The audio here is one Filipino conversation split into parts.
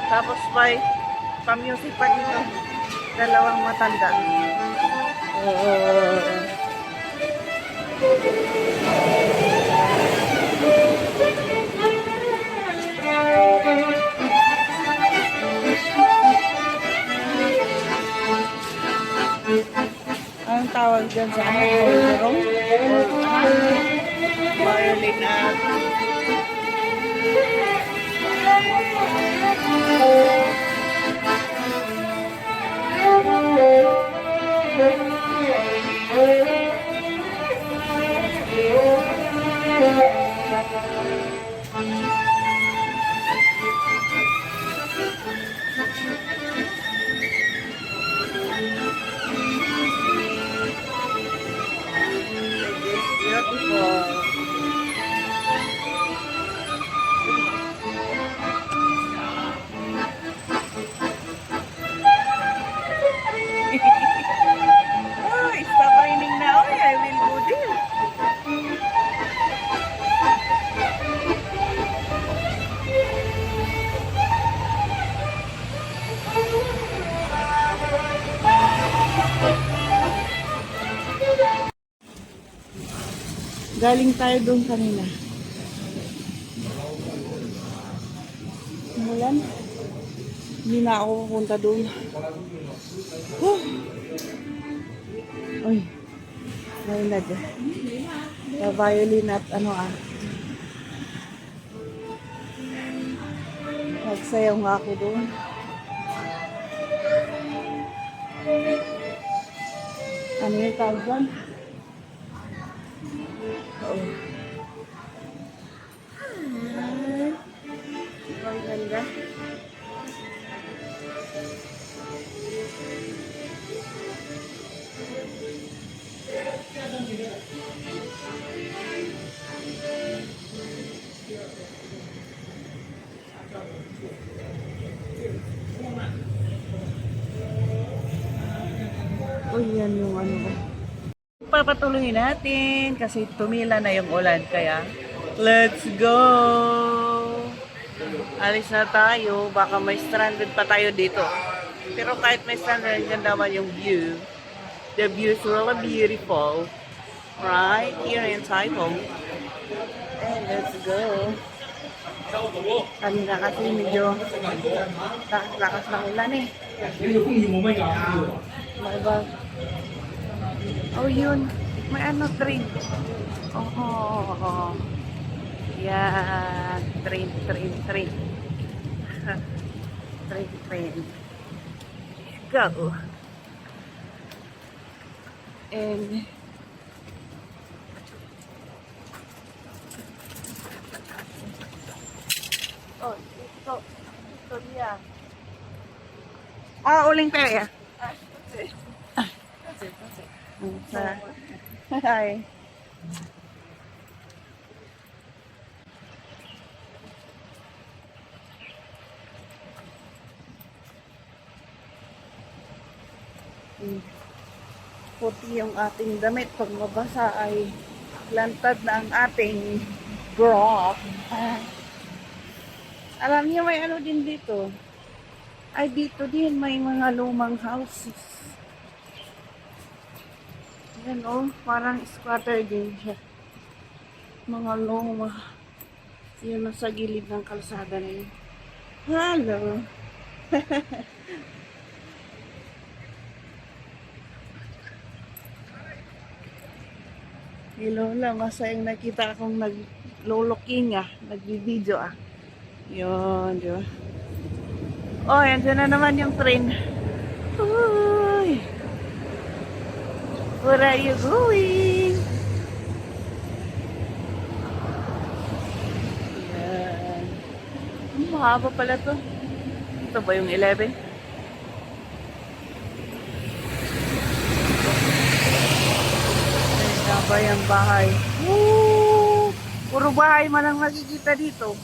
Tapos may pa-music pa dito. Dalawang matanda. Anong tawag dyan sa ano? Bolero? Violin at beautiful. Oh, it's stop raining now. I will go there. Galing tayo doon kanina. Umulan. Hindi na ako pupunta doon. Huh. Uy. May na violin at ano nagsayaw nga ako doon. Ano yung tawag doon? Oh. Ang ganda. Oh, yan yung ano ba? Papatuloy natin kasi tumila na yung ulan kaya let's go! Alis na tayo, baka may stranded pa tayo dito. Pero kahit may stranded, yan naman yung view. The view is really beautiful. Right here in Taiwan. And let's go. Kanina kasi medyo lakas ng ulan eh. May bag. Oh, yun. May ano, train. Oh. Yan. Train. Train. Go. And oh, ito dia. Uling pera. Hi. Puti yung ating damit. Pag mabasa ay lantad na ang ating bra. Alam niyo may ano din dito. Ay dito din may mga lumang houses. Yan o, parang squatter din siya. Mga luma. Yun nasa gilid ng kalsada na yun. Hello! Hello lang, masayang nakita akong nagloloking nagbibideo Yun, di ba? Oh, yan na naman yung train. Uy! Where are you going? Yan. Mahaba pala to. Ito ba yung 11? Ayan ba yung bahay? Woo! Puro bahay man ang nakikita dito.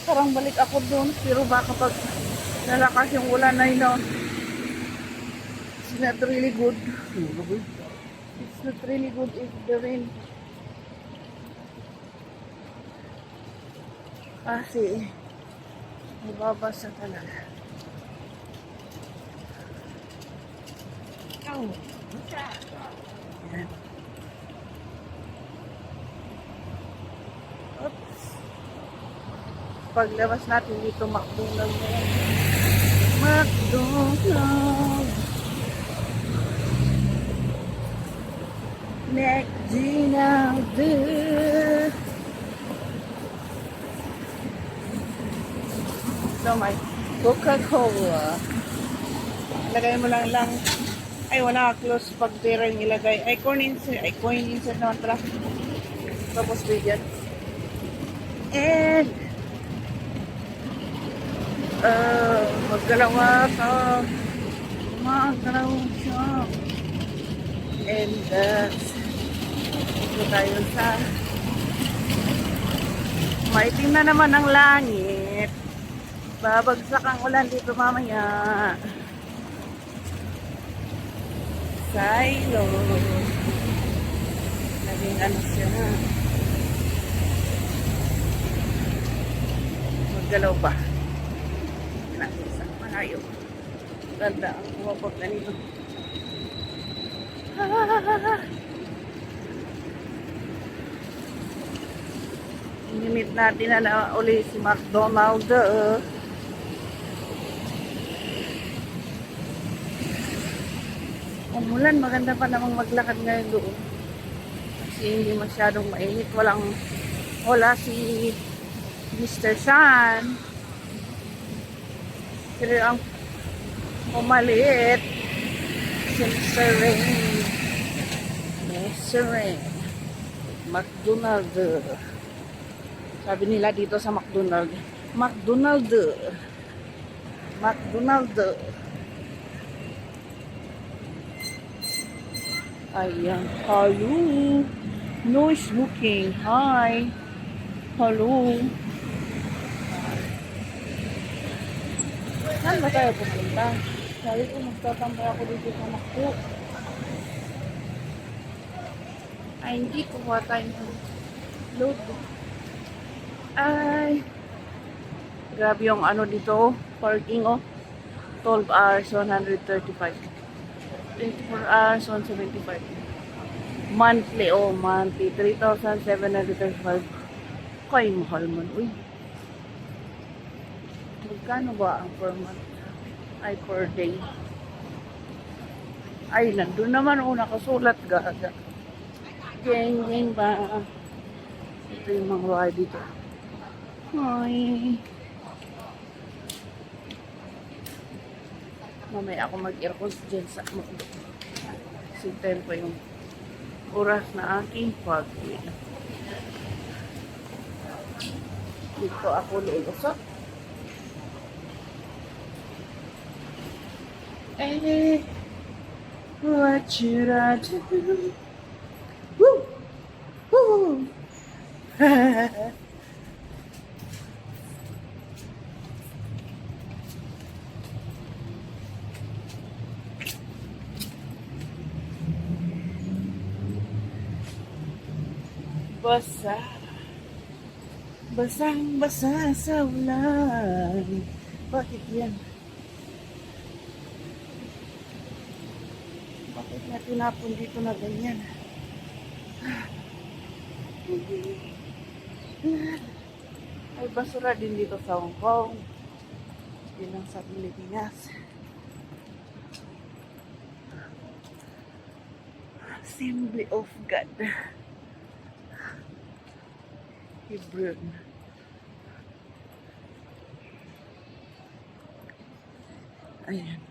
Parang balik ako doon, pero baka pag nalakas yung ulan na yun, it's not really good. It's not really good if the rain. Kasi Mababasa talaga. Oh, yan. Oops. Paglabas natin dito, McDonald's na yan. McDonald's. McDonald's. So, may Coca-Cola. Lagay mo lang. Ay, wala. Close pag pera yung ilagay. Ay, coin insert naman pala. Tapos bigyan. And, maggalawa ka. Maggalaw siya. And, ito tayo sa maitim na naman ang langit. Babagsak ang ulan dito mamaya. Silo. Naging ano siya. Maggalaw pa. Nakisang malayo. Ganda ang kumapag na nito. Inimit natin na uli si McDonald's. Umulan, maganda pa namang maglakad ngayon doon. Kasi hindi masyadong mainit. Wala si Mr. Sun. Pero ang umaliit si Mr. Rain. Mr. Rain. McDonald's. Sabi nila dito sa McDonald's. McDonald's. Ayan. Hello. Nice looking. Hi. Hello. Saan ba tayo pupunta? Sabi ko, magtatambay ako dito sa Makdo. Ay, hindi. Kuha tayo ng load. Ay. Grabe yung ano dito. Parking, oh. 12 hours, 135. 24 hours, 175. Monthly, monthly. 3,735. Kay mahal man, uy. Magkano ba ang per month? Ay, per day. Ay, nandun naman, nakasulat, gaga. Geng ba? Ito yung mga bahay dito. Hi. Mamaya ako mag-aircon dyan sa Makdo. Sintayin pa yung oras na aking pag-uwi. Dito ako lulusot. What should I do? Woo! Woo! Basa. Basang-basa sa ulan. Bakit yan? Bakit na tinapon dito na ganyan? Ay, basura din dito sa Hong Kong. Hindi lang sa Pilipinas. Assembly of God. Hebron. Ayan.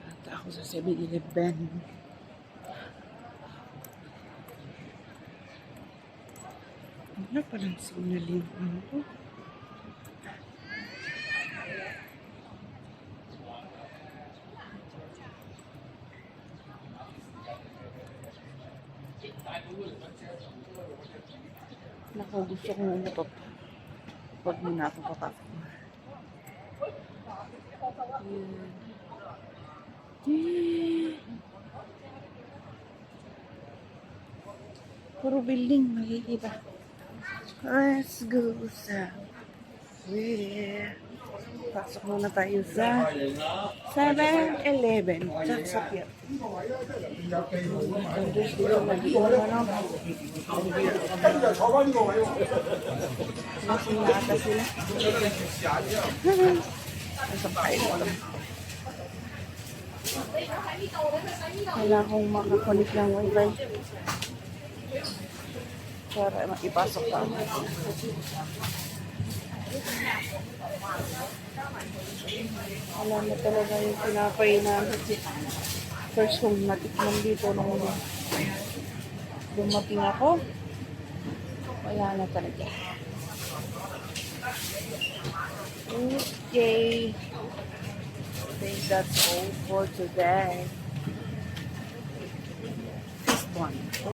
At ako sa 7-Eleven. Wala palang signaling ano. Naku, gusto kong umutot. Huwag muna ako papasok. Puro building makikita. Let's go sa pasok muna tayo sa 7-Eleven. Sasakyan. Andres dito nag-iwan ano. Lasing na ata sila. Nasa tayo. Kailangan kong makakunik ng wifi para maipasok pa. Alam mo talaga yung pinapay na first kong natikman dito nung dumating ako. Wala na talaga. Okay. I think that's all for today. This one.